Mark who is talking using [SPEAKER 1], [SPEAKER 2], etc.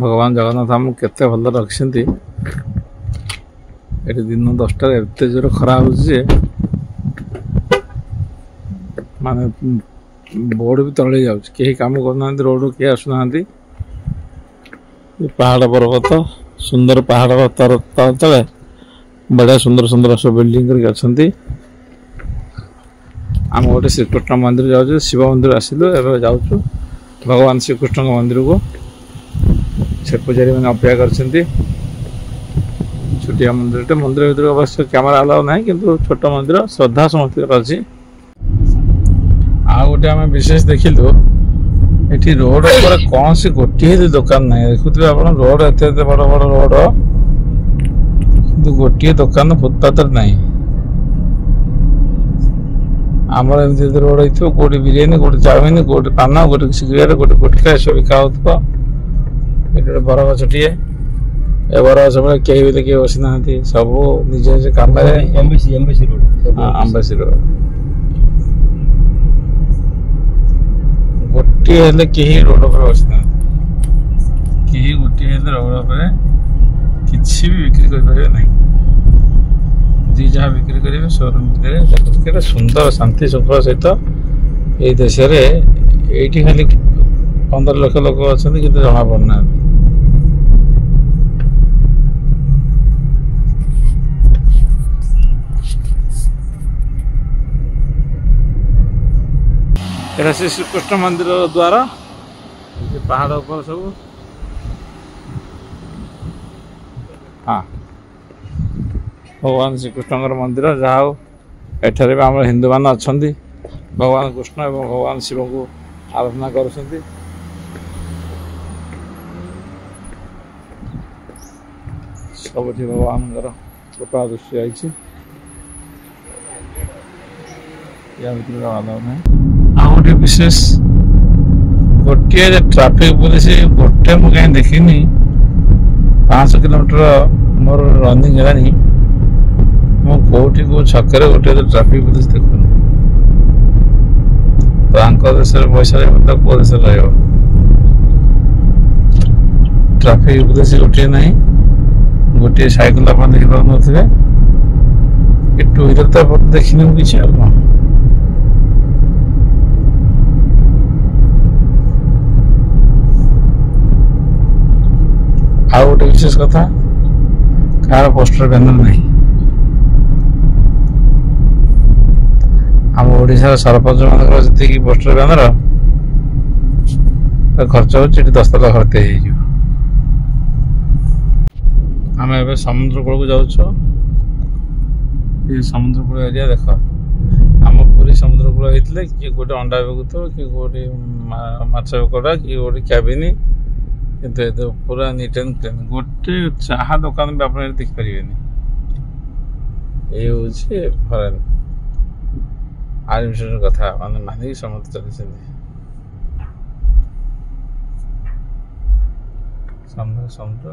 [SPEAKER 1] भगवान जगन्नाथ आमको केते भल रखिछन्ति। एटी दिन 10टा एते जोर खरा होउछि माने बोर्ड भी तळे जाउछि केही काम करना रोड के आसुना पहाड़ पर्वत सुंदर पहाड़ तले बड़ा सुंदर सुंदर सब बिल्डिंग करके अच्छी आम गोटे श्रीकृष्ण मंदिर जाऊँ शिव मंदिर आसिलु एवं जाऊँ भगवान श्रीकृष्ण मंदिर को से पूजारी मैंने अपेक्षा कर छोटिया मंदिर मंदिर भर अवश्य कैमेरा अलाउ ना कि छोट मंदिर श्रद्धा समस्त अच्छी आ गोटे आम विशेष देखिलु ये रोड पर कौन सी गोटे दुकान ना देखुए आप रोड एत बड़ बड़ रोड गोटे दुकान फुटपाथ ना आमर एमती रोड हो कौटे बिरियानी कौटे चाउमिन कौटे पान गोटे सिगरेट गोटे गुटखा सब बिका हो गोटे बरगछटे ए बरगछ पे कहीं भी किए बसी ना सब निज निज कम आंबासी रोड गोटे कहीं रोड पर बसी ना कहीं गोटे रोड पर किसी भी बिक्री करें ना जी जहाँ बिक्री करेंगे शोरूम भितर सुंदर शांति श्रृंखला सहित ये देश ये खाली 15 लाख लोक अच्छा कि जना पड़ना श्री श्रीकृष्ण मंदिर द्वारा पहाड़ ऊपर सब हाँ भगवान श्रीकृष्ण मंदिर जहाँ एठारे भी आम हिंदू मान अच्छा भगवान कृष्ण एवं भगवान शिव को आराधना कर सब भगवान कृपा दृष्टि आई गोटे विशेष गोटे ट्राफिक पुलिस गोटे मुझे कहीं देखनी 500 किलोमीटर मोर रनिंग है कौटी को छक्के गोटे ट्राफिक पुलिस देखुनी तो देश पैसा कौ देश ट्राफिक पुलिस गोटे ना गोटे साइकेल आप देख पारे टू व्हीलर तो देखनी किसी आ गोटे विशेष कथा कार पोस्टर बैनर नहीं आम ओडिशा सरपंच मान जी पोस्टर बैनर खर्च हो 10 लाख खर्च आम ए समुद्र कूल को जाऊँ ये समुद्र कूल एरिया देख आम पूरी समुद्र कूल होते किए गोटे अंडा बिकुथ कि गोटे माछ बिकटा कि गोटे क्याबिन किंतु पूरा नीट एंड क्लीन गोटे चाहा दुकान भी आप देखिपारे ये हूँ फरेन आर्मी कथा माने मानिक समस्त चली समुद्र